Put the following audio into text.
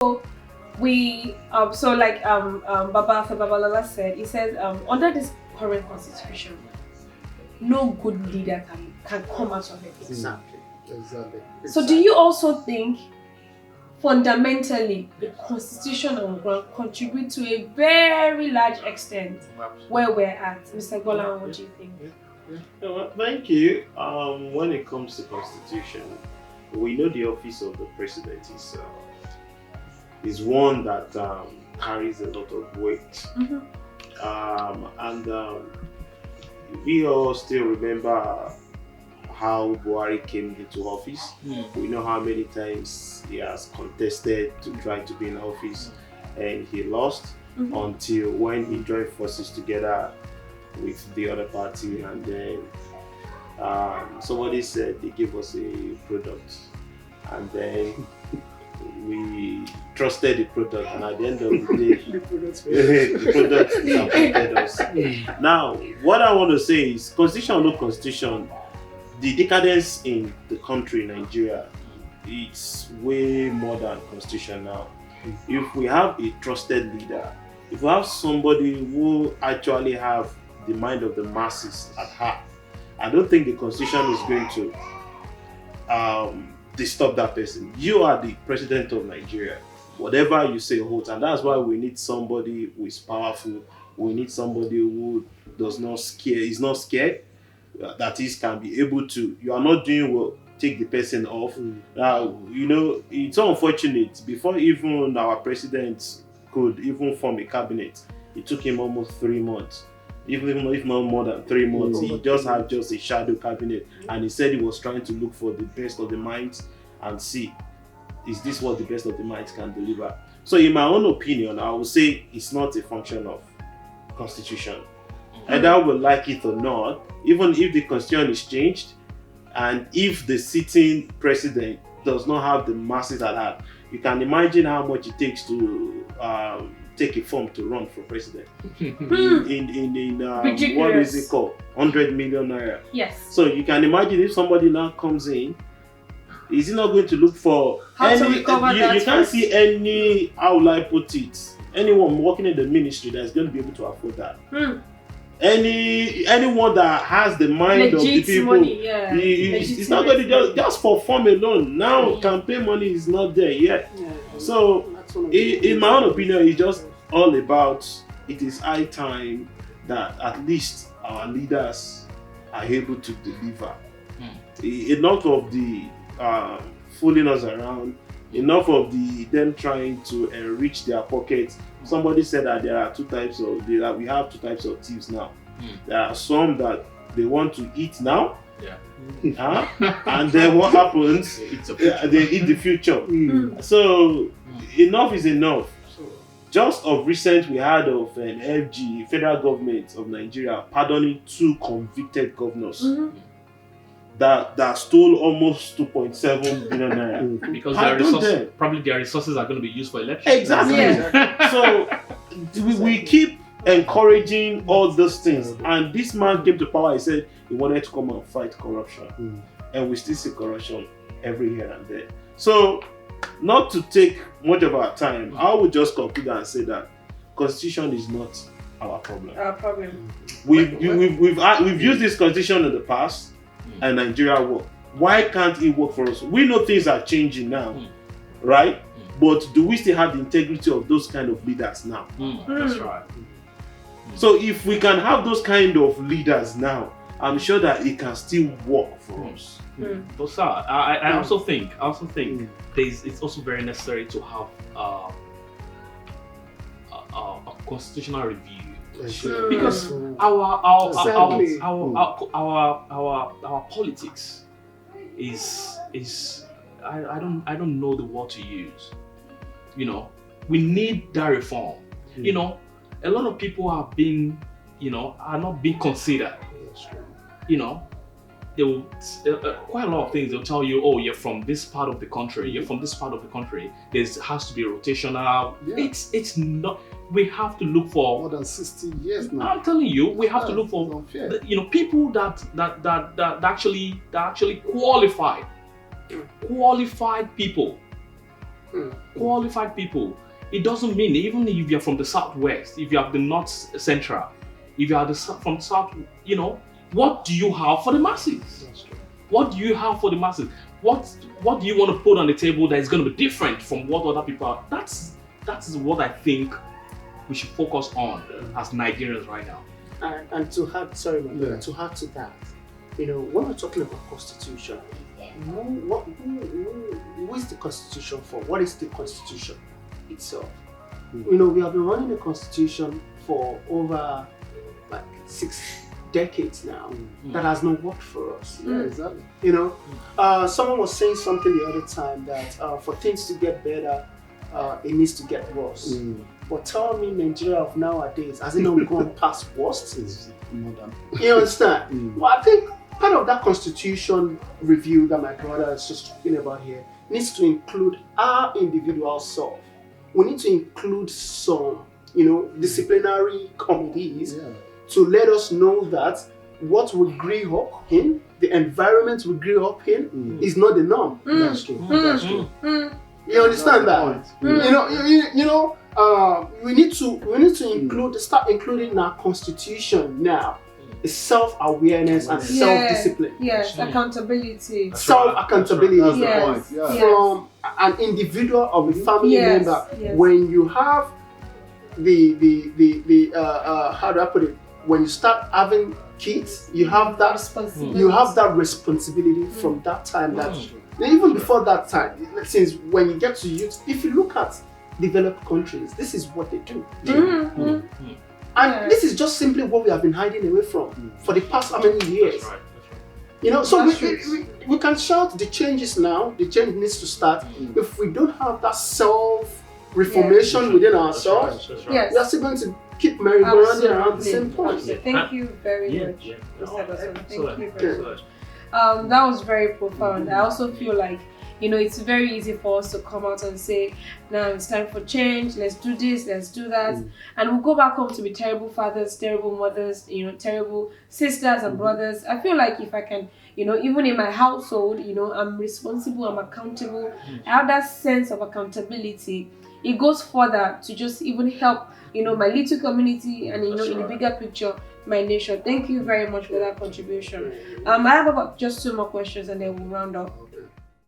Baba Babalala said, he says under this current constitution, no good leader can come out of it. Exactly. So do you also think fundamentally the constitution on ground contribute to a very large extent where we're at? Mr. Golan, what do you think? Well, thank you. When it comes to constitution, we know the office of the president is one that carries a lot of weight. We all still remember how Buhari came into office. We know how many times he has contested to try to be in office and he lost until when he joined forces together with the other party, and then somebody said they gave us a product, and then we trusted the product, and at the end of the day the product disappointed us. Now what I want to say is, constitution or no constitution, the decadence in the country, Nigeria, it's way more than constitution now. If we have a trusted leader, if we have somebody who actually have the mind of the masses at heart, I don't think the constitution is going to disturb that person. You are the president of Nigeria. Whatever you say holds, and that's why we need somebody who is powerful. We need somebody who is not scared, that is, can be able to, you are not doing well, take the person off. Now, it's unfortunate, before even our president could even form a cabinet, it took him almost 3 months. Even if not more than 3 months, he just had a shadow cabinet, and he said he was trying to look for the best of the minds and see, is this what the best of the minds can deliver? So in my own opinion, I would say it's not a function of constitution. Either we like it or not, even if the constitution is changed, and if the sitting president does not have the masses at heart, you can imagine how much it takes to take a form to run for president. What is it called? 100 million naira. Yes. So you can imagine if somebody now comes in, is he not going to look for to recover that? You can't see any, how will I put it, anyone working in the ministry that's going to be able to afford that. Anyone that has the mind of the people, money, it's not going to just for form alone. Now campaign money is not there yet. So in my own opinion, it's just all about, it is high time that at least our leaders are able to deliver. Enough of the fooling us around, enough of them trying to enrich their pockets. Somebody said that we have two types of thieves now. There are some that they want to eat now, and then what happens? They eat the future. So enough is enough. Just of recent, we heard of an FG, Federal Government of Nigeria, pardoning 2 convicted governors that stole almost 2.7 billion naira. Because their resources are going to be used for elections. Exactly. So we keep encouraging all those things. And this man came to power, he said he wanted to come and fight corruption. And we still see corruption every here and there. So, not to take much of our time, I would just conclude and say that constitution is not our problem. We've used this constitution in the past, and Nigeria worked. Why can't it work for us? We know things are changing now, right? But do we still have the integrity of those kind of leaders now? That's right. So if we can have those kind of leaders now, I'm sure that it can still work for us. But sir, I also think it's also very necessary to have a constitutional review. Because our politics is I don't know the word to use. We need that reform. A lot of people are not being considered. They will quite a lot of things. They'll tell you, oh, you're from this part of the country. You're from this part of the country. There has to be rotational. It's not. We have to look for more than 60 years now. I'm telling you, we have to look for people that actually qualified people. Qualified people. It doesn't mean, even if you're from the southwest, if you are the north central, if you are from south, what do you have for the masses? That's true. What do you have for the masses? What do you want to put on the table that is going to be different from what other people are? That's what I think we should focus on as Nigerians right now. And to add, to add to that, when we're talking about constitution, who is the constitution for? What is the constitution itself? We have been running the constitution for over 6 decades now. That has not worked for us. Yeah, exactly. Someone was saying something the other time that for things to get better, it needs to get worse. But tell me, Nigeria of nowadays, has it not gone past worst? You understand? Well, I think part of that constitution review that my brother is just talking about here needs to include our individual self. We need to include some, disciplinary committees to let us know that what we grew up in, the environment we grew up in, is not the norm. That's true. That's true. You understand that? We need to start including in our constitution now self-awareness and self-discipline. Yes, accountability. Self-accountability. That's Yes. the point. Yeah. From an individual of a family member. Yes. When you have the how do I put it? When you start having kids, you have that responsibility. You have that responsibility from that time. That even before that time, since when you get to youth, if you look at developed countries, this is what they do. And this is just simply what we have been hiding away from for the past how many years? That's right. So we can shout the changes now. The change needs to start. If we don't have that self-reformation within ourselves, That's we are still going to keep merry-go-rounding around the same point. Absolutely. Thank you very much, Yeah. Mr. Dawson. Thank Excellent. you very Excellent. much. That was very profound. I also feel like it's very easy for us to come out and say, now it's time for change, let's do this, let's do that. And we'll go back home to be terrible fathers, terrible mothers, terrible sisters and brothers. I feel like if I can, even in my household, I'm responsible, I'm accountable, I have that sense of accountability. It goes further to just even help, my little community and, in the bigger picture, my nation. Thank you very much for that contribution. I have about just 2 more questions and then we'll round up.